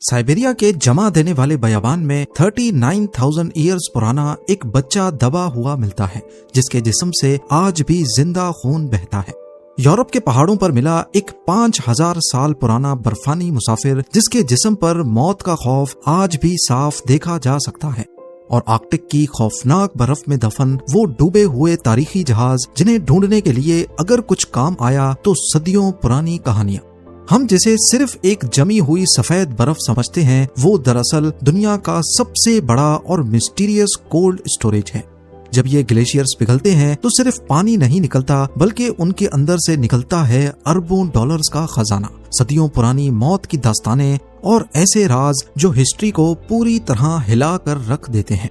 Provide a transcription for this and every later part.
Siberia के जमा देने वाले बयाबान में 39,000 ईयर्स पुराना एक बच्चा दबा हुआ मिलता है, जिसके जिस्म से आज भी जिंदा खून बहता है। यूरोप के पहाड़ों पर मिला एक 5,000 साल पुराना बर्फानी मुसाफिर, जिसके जिस्म पर मौत का खौफ आज भी साफ देखा जा सकता है। और आर्कटिक की खौफनाक बर्फ में दफन वो डूबे हुए तारीखी जहाज, जिन्हें ढूंढने के लिए अगर कुछ काम आया तो सदियों पुरानी कहानियां। हम जिसे सिर्फ एक जमी हुई सफेद बर्फ समझते हैं, वो दरअसल दुनिया का सबसे बड़ा और मिस्टीरियस कोल्ड स्टोरेज है। जब ये ग्लेशियर्स पिघलते हैं तो सिर्फ पानी नहीं निकलता, बल्कि उनके अंदर से निकलता है अरबों डॉलर्स का खजाना, सदियों पुरानी मौत की दास्तानें और ऐसे राज जो हिस्ट्री को पूरी तरह हिला कर रख देते हैं।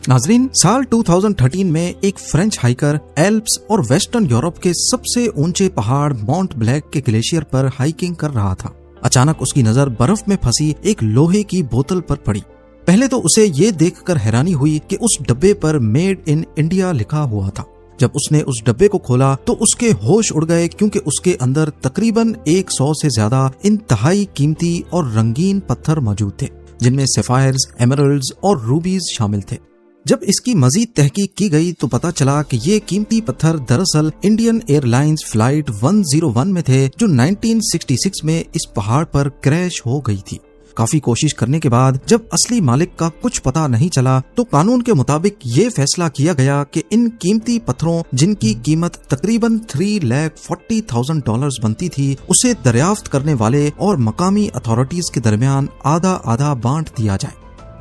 नाजरीन, साल 2013 में एक फ्रेंच हाइकर एल्प्स और वेस्टर्न यूरोप के सबसे ऊंचे पहाड़ माउंट ब्लैक के ग्लेशियर पर हाइकिंग कर रहा था। अचानक उसकी नजर बर्फ में फंसी एक लोहे की बोतल पर पड़ी। पहले तो उसे ये देखकर हैरानी हुई कि उस डब्बे पर मेड इन इंडिया लिखा हुआ था। जब उसने उस डब्बे को खोला तो उसके होश उड़ गए, क्योंकि उसके अंदर तकरीबन 100 से ज्यादा इंतहाई कीमती और रंगीन पत्थर मौजूद थे, जिनमें सफायर्स, एमरल्ड्स और रूबीज शामिल थे। जब इसकी मजीद तहकीक की गई तो पता चला कि ये कीमती पत्थर दरअसल इंडियन एयरलाइंस फ्लाइट 101 में थे, जो 1966 में इस पहाड़ पर क्रैश हो गई थी। काफी कोशिश करने के बाद जब असली मालिक का कुछ पता नहीं चला तो कानून के मुताबिक ये फैसला किया गया कि इन कीमती पत्थरों, जिनकी कीमत तकरीबन $340,000 बनती थी, उसे दरियाफ्त करने वाले और मकामी अथॉरिटीज के दरमियान आधा आधा बांट दिया जाए।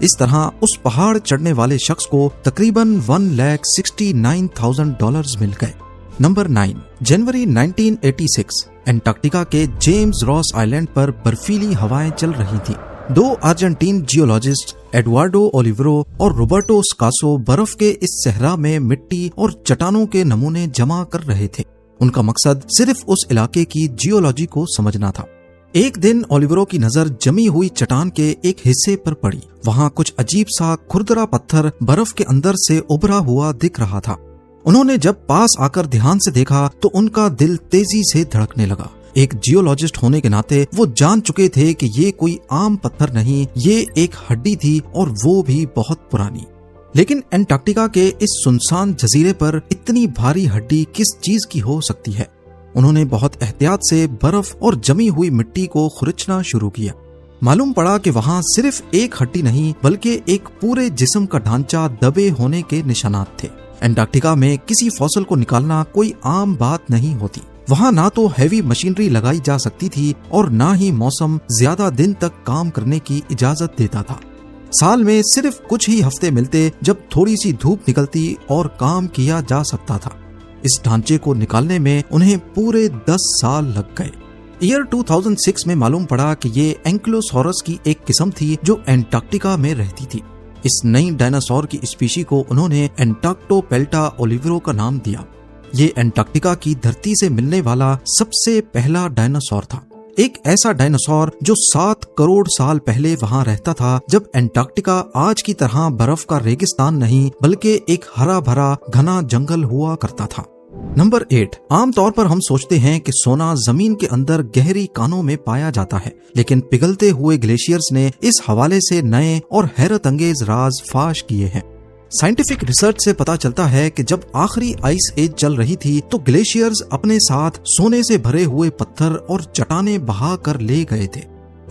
इस तरह उस पहाड़ चढ़ने वाले शख्स को तकरीबन $1,69,000 मिल गए। नंबर 9, जनवरी 1986, एंटार्क्टिका के जेम्स रॉस आइलैंड पर बर्फीली हवाएं चल रही थी। 2 अर्जेंटीन जियोलॉजिस्ट एडुआर्डो ओलिवेरो और रोबर्टो स्कासो बर्फ के इस सहरा में मिट्टी और चट्टानों के नमूने जमा कर रहे थे। उनका मकसद सिर्फ उस इलाके की जियोलॉजी को समझना था। एक दिन ओलिवेरो की नजर जमी हुई चट्टान के एक हिस्से पर पड़ी। वहाँ कुछ अजीब सा खुरदरा पत्थर बर्फ के अंदर से उभरा हुआ दिख रहा था। उन्होंने जब पास आकर ध्यान से देखा तो उनका दिल तेजी से धड़कने लगा। एक जियोलॉजिस्ट होने के नाते वो जान चुके थे कि ये कोई आम पत्थर नहीं, ये एक हड्डी थी, और वो भी बहुत पुरानी। लेकिन एंटार्क्टिका के इस सुनसान जजीरे पर इतनी भारी हड्डी किस चीज की हो सकती है? उन्होंने बहुत एहतियात से बर्फ और जमी हुई मिट्टी को खुरचना शुरू किया। मालूम पड़ा कि वहाँ सिर्फ एक हड्डी नहीं, बल्कि एक पूरे जिस्म का ढांचा दबे होने के निशानात थे। एंटार्क्टिका में किसी फॉसिल को निकालना कोई आम बात नहीं होती। वहाँ ना तो हैवी मशीनरी लगाई जा सकती थी और ना ही मौसम ज्यादा दिन तक काम करने की इजाजत देता था। साल में सिर्फ कुछ ही हफ्ते मिलते जब थोड़ी सी धूप निकलती और काम किया जा सकता था। इस ढांचे को निकालने में उन्हें पूरे 10 साल लग गए। ईयर 2006 में मालूम पड़ा कि ये एंक्लोसॉरस की एक किस्म थी जो एंटार्क्टिका में रहती थी। इस नई डायनासोर की स्पीशी को उन्होंने एंटार्क्टोपेल्टा ओलिवेरो का नाम दिया। ये एंटार्क्टिका की धरती से मिलने वाला सबसे पहला डायनासोर था। एक ऐसा डायनासोर जो 7 करोड़ साल पहले वहाँ रहता था, जब एंटार्क्टिका आज की तरह बर्फ का रेगिस्तान नहीं, बल्कि एक हरा भरा घना जंगल हुआ करता था। नंबर 8, आमतौर पर हम सोचते हैं कि सोना जमीन के अंदर गहरी कानों में पाया जाता है, लेकिन पिघलते हुए ग्लेशियर्स ने इस हवाले से नए और हैरत अंगेज राज फाश किए हैं। साइंटिफिक रिसर्च से पता चलता है कि जब आखिरी आइस एज चल रही थी तो ग्लेशियर्स अपने साथ सोने से भरे हुए पत्थर और चट्टानें बहा कर ले गए थे।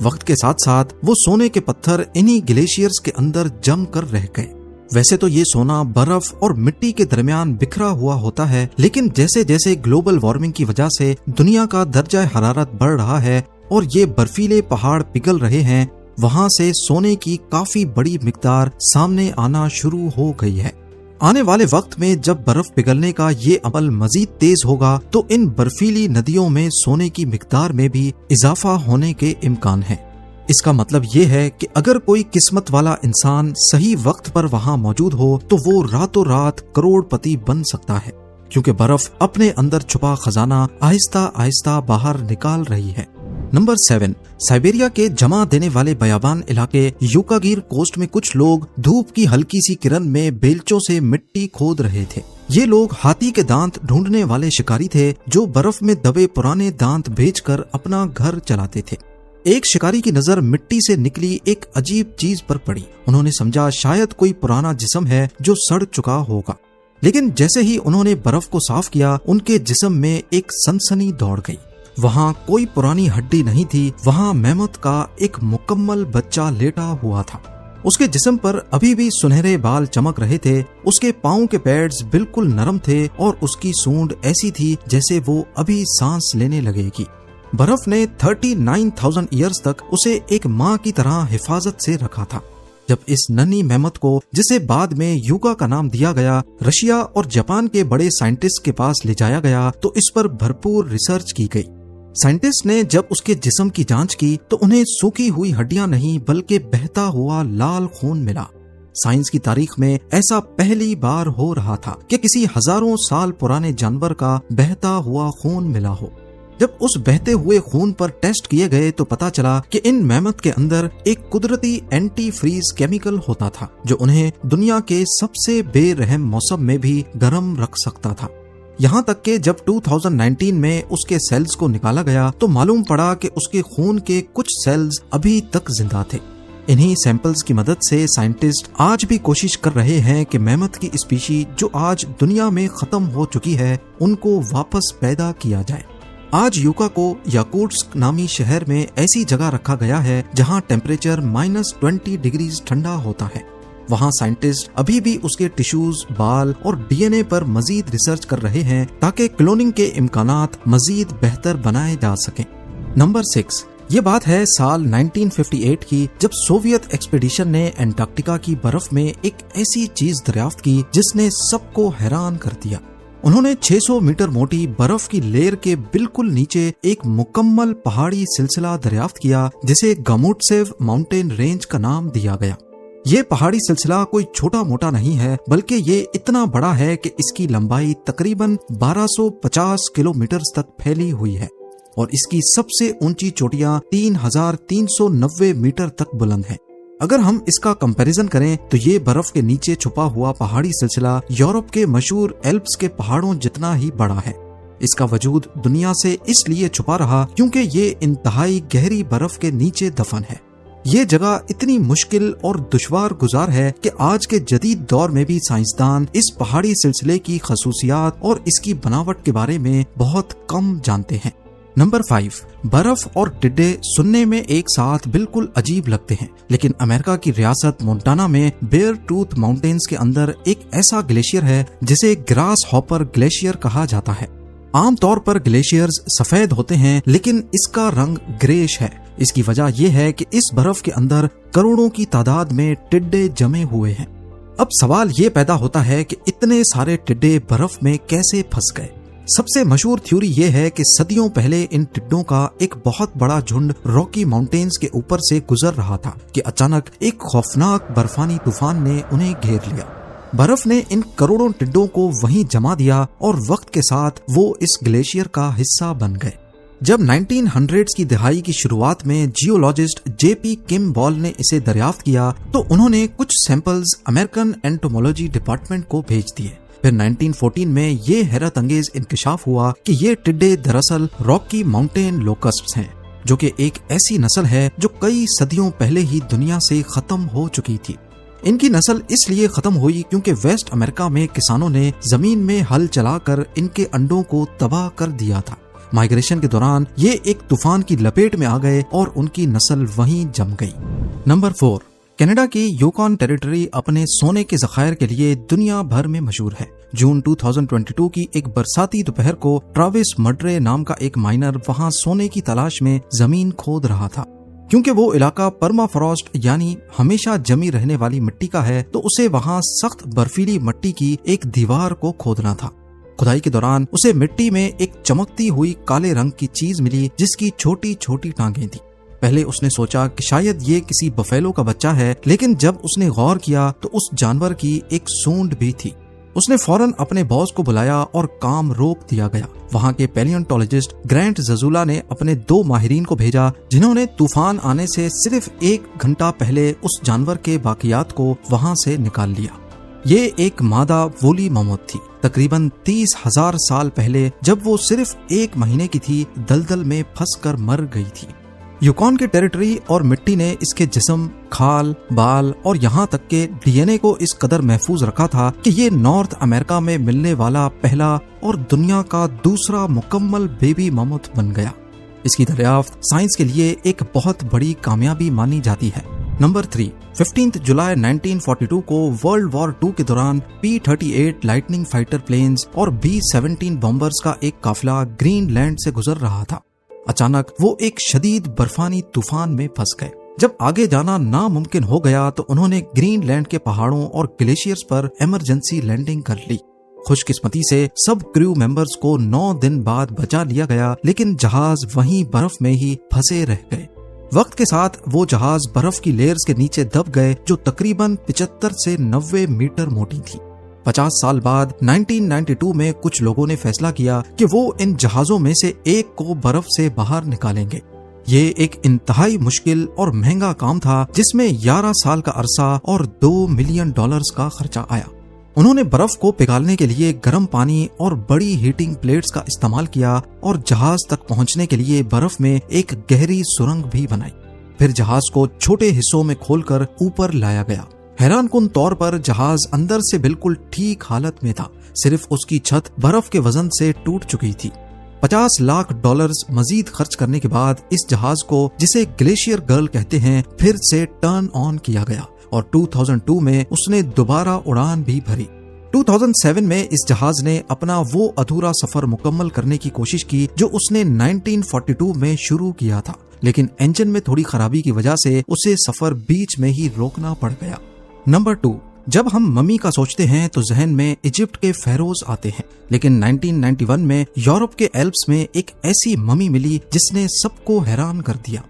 वक्त के साथ साथ वो सोने के पत्थर इन्हीं ग्लेशियर्स के अंदर जम कर रह गए। वैसे तो ये सोना बर्फ और मिट्टी के दरमियान बिखरा हुआ होता है, लेकिन जैसे जैसे ग्लोबल वार्मिंग की वजह से दुनिया का दर्जा हरारत बढ़ रहा है और ये बर्फीले पहाड़ पिघल रहे हैं, वहाँ से सोने की काफी बड़ी मिकदार सामने आना शुरू हो गई है। आने वाले वक्त में जब बर्फ पिघलने का ये अमल मजीद तेज होगा तो इन बर्फीली नदियों में सोने की मिकदार में भी इजाफा होने के इम्कान है। इसका मतलब ये है कि अगर कोई किस्मत वाला इंसान सही वक्त पर वहाँ मौजूद हो तो वो रातों रात करोड़पति बन सकता है, क्योंकि बर्फ अपने अंदर छुपा खजाना आहिस्ता आहिस्ता बाहर निकाल रही है। नंबर 7, साइबेरिया के जमा देने वाले बयाबान इलाके यूकागिर कोस्ट में कुछ लोग धूप की हल्की सी किरण में बेलचों से मिट्टी खोद रहे थे। ये लोग हाथी के दांत ढूंढने वाले शिकारी थे जो बर्फ में दबे पुराने दांत बेचकर अपना घर चलाते थे। एक शिकारी की नजर मिट्टी से निकली एक अजीब चीज पर पड़ी। उन्होंने समझा शायद कोई पुराना जिस्म है जो सड़ चुका होगा, लेकिन जैसे ही उन्होंने बर्फ को साफ किया, उनके जिस्म में एक सनसनी दौड़ गई। वहाँ कोई पुरानी हड्डी नहीं थी, वहाँ मैमथ का एक मुकम्मल बच्चा लेटा हुआ था। उसके जिस्म पर अभी भी सुनहरे बाल चमक रहे थे, उसके पाँव के पैड्स बिल्कुल नरम थे और उसकी सूंड ऐसी थी जैसे वो अभी सांस लेने लगेगी। बर्फ ने 39,000 ईयर्स तक उसे एक माँ की तरह हिफाजत से रखा था। जब इस नन्ही मैमथ को, जिसे बाद में युगा का नाम दिया गया, रशिया और जापान के बड़े साइंटिस्ट के पास ले जाया गया तो इस पर भरपूर रिसर्च की गई। साइंटिस्ट ने जब उसके जिस्म की जांच की तो उन्हें सूखी हुई हड्डियां नहीं बल्कि बहता हुआ लाल खून मिला। साइंस की तारीख में ऐसा पहली बार हो रहा था कि किसी हजारों साल पुराने जानवर का बहता हुआ खून मिला हो। जब उस बहते हुए खून पर टेस्ट किए गए तो पता चला कि इन मैमथ के अंदर एक कुदरती एंटी फ्रीज केमिकल होता था जो उन्हें दुनिया के सबसे बेरहम मौसम में भी गर्म रख सकता था। यहाँ तक कि जब 2019 में उसके सेल्स को निकाला गया तो मालूम पड़ा कि उसके खून के कुछ सेल्स अभी तक जिंदा थे। इन्हीं सैंपल्स की मदद से साइंटिस्ट आज भी कोशिश कर रहे हैं कि मैमथ की स्पीशी जो आज दुनिया में खत्म हो चुकी है उनको वापस पैदा किया जाए। आज युका को याकुत्स्क नामी शहर में ऐसी जगह रखा गया है जहाँ टेम्परेचर -20 डिग्री ठंडा होता है। वहाँ साइंटिस्ट अभी भी उसके टिश्यूज, बाल और डीएनए पर मजीद रिसर्च कर रहे हैं ताकि क्लोनिंग के इम्कानात मजीद बेहतर बनाए जा सकें। नंबर 6, ये बात है साल 1958 की, जब सोवियत एक्सपीडिशन ने एंटार्क्टिका की बर्फ में एक ऐसी चीज दरियाफ्त की जिसने सबको हैरान कर दिया। उन्होंने 600 मीटर मोटी बर्फ की लेयर के बिल्कुल नीचे एक मुकम्मल पहाड़ी सिलसिला दरियाफ्त किया जिसे गामुट्सेव माउंटेन रेंज का नाम दिया गया। ये पहाड़ी सिलसिला कोई छोटा मोटा नहीं है बल्कि ये इतना बड़ा है कि इसकी लंबाई तकरीबन 1250 किलोमीटर तक फैली हुई है और इसकी सबसे ऊंची चोटियां 3,390 मीटर तक बुलंद हैं। अगर हम इसका कंपैरिजन करें तो ये बर्फ के नीचे छुपा हुआ पहाड़ी सिलसिला यूरोप के मशहूर एल्प्स के पहाड़ों जितना ही बड़ा है। इसका वजूद दुनिया से इसलिए छुपा रहा क्योंकि ये इंतहाई गहरी बर्फ के नीचे दफन है। ये जगह इतनी मुश्किल और दुश्वार गुजार है कि आज के जदीद दौर में भी साइंसदान इस पहाड़ी सिलसिले की खसूसियात और इसकी बनावट के बारे में बहुत कम जानते हैं। नंबर 5, बर्फ और टिड्डे सुनने में एक साथ बिल्कुल अजीब लगते हैं, लेकिन अमेरिका की रियासत मोंटाना में बेयर टूथ माउंटेन्स के अंदर एक ऐसा ग्लेशियर है जिसे ग्रास हॉपर ग्लेशियर कहा जाता है। आमतौर पर ग्लेशियर्स सफेद होते हैं लेकिन इसका रंग ग्रेश है। इसकी वजह यह है कि इस बर्फ के अंदर करोड़ों की तादाद में टिड्डे जमे हुए हैं। अब सवाल ये पैदा होता है कि इतने सारे टिड्डे बर्फ में कैसे फंस गए। सबसे मशहूर थ्योरी ये है कि सदियों पहले इन टिड्डों का एक बहुत बड़ा झुंड रॉकी माउंटेन्स के ऊपर से गुजर रहा था कि अचानक एक खौफनाक बर्फानी तूफान ने उन्हें घेर लिया। बर्फ ने इन करोड़ों टिड्डों को वहीं जमा दिया और वक्त के साथ वो इस ग्लेशियर का हिस्सा बन गए। जब 1900s की दहाई की शुरुआत में जियोलॉजिस्ट जेपी किम्बॉल ने इसे दरियाफ्त किया तो उन्होंने कुछ सैंपल्स अमेरिकन एंटोमोलॉजी डिपार्टमेंट को भेज दिए। फिर 1914 में ये हैरत अंगेज इंकशाफ हुआ कि ये टिड्डे दरअसल रॉकी माउंटेन लोकस्ट्स हैं, जो कि एक ऐसी नस्ल है जो कई सदियों पहले ही दुनिया से खत्म हो चुकी थी। इनकी नस्ल इसलिए खत्म हुई क्योंकि वेस्ट अमेरिका में किसानों ने जमीन में हल चलाकर इनके अंडों को तबाह कर दिया था। माइग्रेशन के दौरान ये एक तूफान की लपेट में आ गए और उनकी नस्ल वहीं जम गई। नंबर 4, कनाडा की यूकॉन टेरिटरी अपने सोने के ज़खायर के लिए दुनिया भर में मशहूर है। जून 2022 की एक बरसाती दोपहर को ट्राविस मड्रे नाम का एक माइनर वहां सोने की तलाश में जमीन खोद रहा था। क्योंकि वो इलाका परमाफ्रॉस्ट यानी हमेशा जमी रहने वाली मिट्टी का है तो उसे वहां सख्त बर्फीली मिट्टी की एक दीवार को खोदना था। खुदाई के दौरान उसे मिट्टी में एक चमकती हुई काले रंग की चीज मिली जिसकी छोटी छोटी टांगें थी। पहले उसने सोचा कि शायद ये किसी बफेलो का बच्चा है, लेकिन जब उसने गौर किया तो उस जानवर की एक सूंड भी थी। उसने फौरन अपने बॉस को बुलाया और काम रोक दिया गया। वहाँ के पैलियोंटोलॉजिस्ट ग्रैंट जजूला ने अपने 2 माहिरीन को भेजा जिन्होंने तूफान आने से सिर्फ 1 घंटा पहले उस जानवर के बाकियात को वहाँ से निकाल लिया। ये एक मादा वोली ममोथ थी। तकरीबन 30,000 साल पहले जब वो सिर्फ 1 महीने की थी दलदल में फंसकर मर गई थी। यूकॉन की टेरिटरी और मिट्टी ने इसके जिस्म, खाल, बाल और यहाँ तक के डीएनए को इस कदर महफूज रखा था कि ये नॉर्थ अमेरिका में मिलने वाला पहला और दुनिया का दूसरा मुकम्मल बेबी मामूथ बन गया। इसकी दरियाफ्त साइंस के लिए एक बहुत बड़ी कामयाबी मानी जाती है। नंबर 3, 15 जुलाई 1942 को वर्ल्ड वॉर 2 के दौरान P-38 लाइटनिंग फाइटर प्लेन्स और B-17 बॉम्बर्स का एक काफिला ग्रीनलैंड से गुजर रहा था। अचानक वो एक शदीद बर्फानी तूफान में फंस गए। जब आगे जाना नामुमकिन हो गया तो उन्होंने ग्रीनलैंड के पहाड़ों और ग्लेशियर्स पर इमरजेंसी लैंडिंग कर ली। खुशकिस्मती से सब क्रू मेंबर्स को 9 दिन बाद बचा लिया गया, लेकिन जहाज वहीं बर्फ में ही फंसे रह गए। वक्त के साथ वो जहाज बर्फ की लेयर्स के नीचे दब गए, जो तकरीबन 75 से 90 मीटर मोटी थी। 50 साल बाद 1992 में कुछ लोगों ने फैसला किया कि वो इन जहाजों में से एक को बर्फ से बाहर निकालेंगे। ये एक इंतहाई मुश्किल और महंगा काम था, जिसमें 11 साल का अरसा और $2 मिलियन का खर्चा आया। उन्होंने बर्फ को पिघालने के लिए गर्म पानी और बड़ी हीटिंग प्लेट्स का इस्तेमाल किया और जहाज तक पहुंचने के लिए बर्फ में एक गहरी सुरंग भी बनाई। फिर जहाज को छोटे हिस्सों में खोलकर ऊपर लाया गया। हैरानकुन तौर पर जहाज अंदर से बिल्कुल ठीक हालत में था, सिर्फ उसकी छत बर्फ के वजन से टूट चुकी थी। $50 लाख मजीद खर्च करने के बाद इस जहाज को, जिसे ग्लेशियर गर्ल कहते हैं, फिर से टर्न ऑन किया गया और 2002 में उसने दोबारा उड़ान भी भरी। 2007 में इस जहाज ने अपना वो अधूरा सफर मुकम्मल करने की कोशिश की जो उसने 1942 में शुरू किया था, लेकिन इंजन में थोड़ी खराबी की वजह से उसे सफर बीच में ही रोकना पड़ गया। नंबर 2, जब हम मम्मी का सोचते हैं तो जहन में इजिप्ट के फेरोज आते हैं, लेकिन 1991 में यूरोप के एल्प्स में एक ऐसी मम्मी मिली जिसने सबको हैरान कर दिया।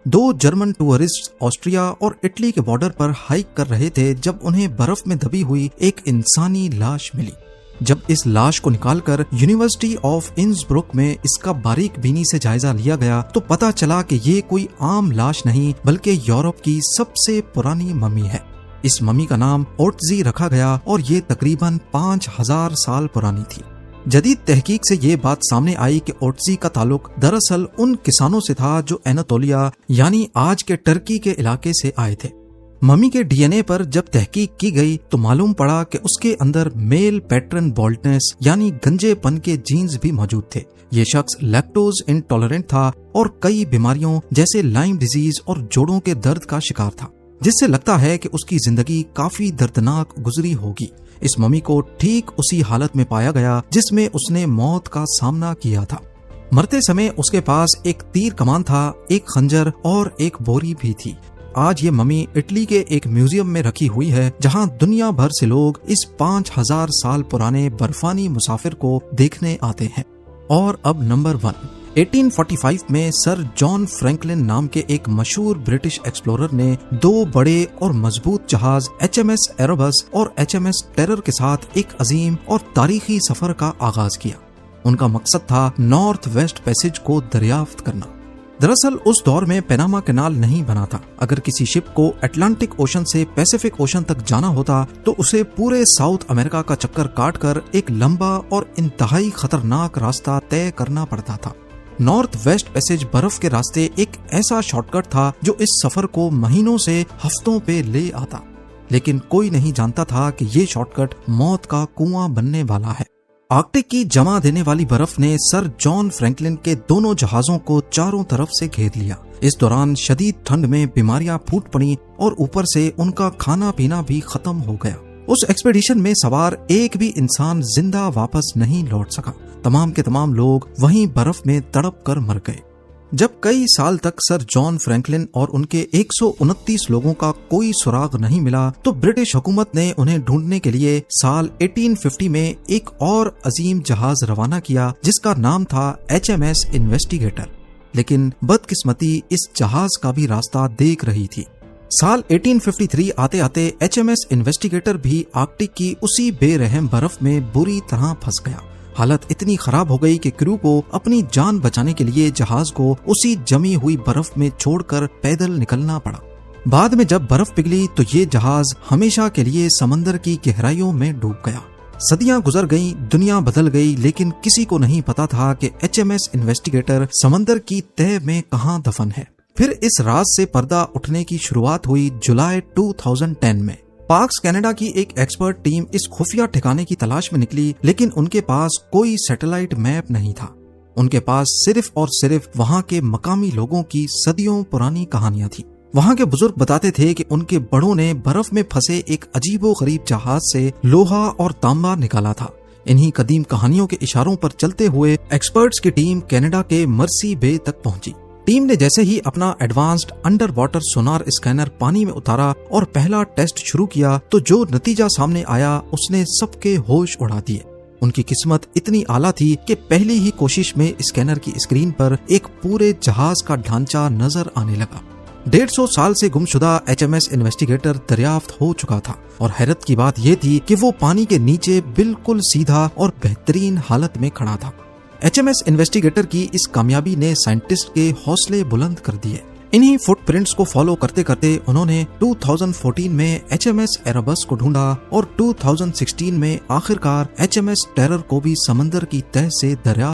2 जर्मन टूरिस्ट ऑस्ट्रिया और इटली के बॉर्डर पर हाइक कर रहे थे जब उन्हें बर्फ में दबी हुई एक इंसानी लाश मिली। जब इस लाश को निकालकर यूनिवर्सिटी ऑफ इंसब्रुक में इसका बारीक बीनी से जायजा लिया गया तो पता चला कि ये कोई आम लाश नहीं बल्कि यूरोप की सबसे पुरानी मम्मी है। इस मम्मी का नाम ओट्जी रखा गया और ये तकरीबन 5000 साल पुरानी थी। जदीद तहकीक से ये बात सामने आई कि ओट्जी का ताल्लुक दरअसल उन किसानों से था जो एनातोलिया यानी आज के टर्की के इलाके से आए थे। मम्मी के डीएनए पर जब तहकीक की गई तो मालूम पड़ा कि उसके अंदर मेल पैटर्न बॉल्डनेस यानी गंजेपन के जीन्स भी मौजूद थे। ये शख्स लैक्टोज इंटॉलरेंट था और कई बीमारियों जैसे लाइम डिजीज और जोड़ों के दर्द का शिकार था, जिससे लगता है कि उसकी जिंदगी काफी दर्दनाक गुजरी होगी। इस मम्मी को ठीक उसी हालत में पाया गया जिसमें उसने मौत का सामना किया था। मरते समय उसके पास एक तीर कमान था, एक खंजर और एक बोरी भी थी। आज ये मम्मी इटली के एक म्यूजियम में रखी हुई है, जहां दुनिया भर से लोग इस 5000 साल पुराने बर्फानी मुसाफिर को देखने आते हैं। और अब नंबर 1, 1845 में सर जॉन फ्रैंकलिन नाम के एक मशहूर ब्रिटिश एक्सप्लोरर ने 2 बड़े और मजबूत जहाज HMS एरोबस और HMS टेरर के साथ एक अजीम और तारीखी सफर का आगाज किया। उनका मकसद था नॉर्थ वेस्ट पैसेज को दरियाफ्त करना। दरअसल उस दौर में पनामा कैनाल नहीं बना था। अगर किसी शिप को अटलांटिक ओशन से पैसिफिक ओशन तक जाना होता तो उसे पूरे साउथ अमेरिका का चक्कर काटकर एक लंबा और इंतहाई खतरनाक रास्ता तय करना पड़ता था। नॉर्थ वेस्ट पैसेज बर्फ के रास्ते एक ऐसा शॉर्टकट था जो इस सफर को महीनों से हफ्तों पे ले आता, लेकिन कोई नहीं जानता था कि ये शॉर्टकट मौत का कुआं बनने वाला है। आर्कटिक की जमा देने वाली बर्फ ने सर जॉन फ्रैंकलिन के दोनों जहाजों को चारों तरफ से घेर लिया। इस दौरान शदीद ठंड में बीमारियां फूट पड़ी और ऊपर से उनका खाना पीना भी खत्म हो गया। उस एक्सपेडिशन में सवार एक भी इंसान जिंदा वापस नहीं लौट सका। तमाम के तमाम लोग वहीं बर्फ में तड़प कर मर गए। जब कई साल तक सर जॉन फ्रैंकलिन और उनके 129 लोगों का कोई सुराग नहीं मिला तो ब्रिटिश हुकूमत ने उन्हें ढूंढने के लिए साल 1850 में एक और अजीम जहाज रवाना किया जिसका नाम था HMS इन्वेस्टिगेटर। लेकिन बदकिस्मती इस जहाज का भी रास्ता देख रही थी। साल 1853 आते आते HMS इन्वेस्टिगेटर भी आर्कटिक की उसी बेरहम बर्फ में बुरी तरह फंस गया। हालत इतनी खराब हो गई कि क्रू को अपनी जान बचाने के लिए जहाज को उसी जमी हुई बर्फ में छोड़कर पैदल निकलना पड़ा। बाद में जब बर्फ पिघली तो ये जहाज हमेशा के लिए समंदर की गहराइयों में डूब गया। सदियां गुजर गईं, दुनिया बदल गई, लेकिन किसी को नहीं पता था कि HMS इन्वेस्टिगेटर समंदर की तह में कहां दफन है। फिर इस राज से पर्दा उठने की शुरुआत हुई जुलाई 2010 में। पार्क्स कनाडा की एक एक्सपर्ट टीम इस खुफिया ठिकाने की तलाश में निकली, लेकिन उनके पास कोई सैटेलाइट मैप नहीं था। उनके पास सिर्फ और सिर्फ वहां के मकामी लोगों की सदियों पुरानी कहानियां थी। वहां के बुजुर्ग बताते थे कि उनके बड़ों ने बर्फ में फंसे एक अजीबोगरीब जहाज से लोहा और तांबा निकाला था। इन्हीं कदीम कहानियों के इशारों पर चलते हुए एक्सपर्ट्स की टीम कनाडा के मर्सी बे तक पहुंची। टीम ने जैसे ही अपना एडवांस्ड अंडर वाटर सोनार स्कैनर पानी में उतारा और पहला टेस्ट शुरू किया, तो जो नतीजा सामने आया उसने सबके होश उड़ा दिए। उनकी किस्मत इतनी आला थी कि पहली ही कोशिश में स्कैनर की स्क्रीन पर एक पूरे जहाज का ढांचा नजर आने लगा। 150 साल से गुमशुदा HMS इन्वेस्टिगेटर दरियाफ्त हो चुका था और हैरत की बात यह थी कि वो पानी के नीचे बिल्कुल सीधा और बेहतरीन हालत में खड़ा था। HMS इन्वेस्टिगेटर की इस कामयाबी ने साइंटिस्ट के हौसले बुलंद कर दिए। इन्हीं फुटप्रिंट्स को फॉलो करते करते उन्होंने 2014 में HMS एरेबस को ढूंढा और 2016 में आखिरकार HMS टेरर को भी समंदर की तह से दरिया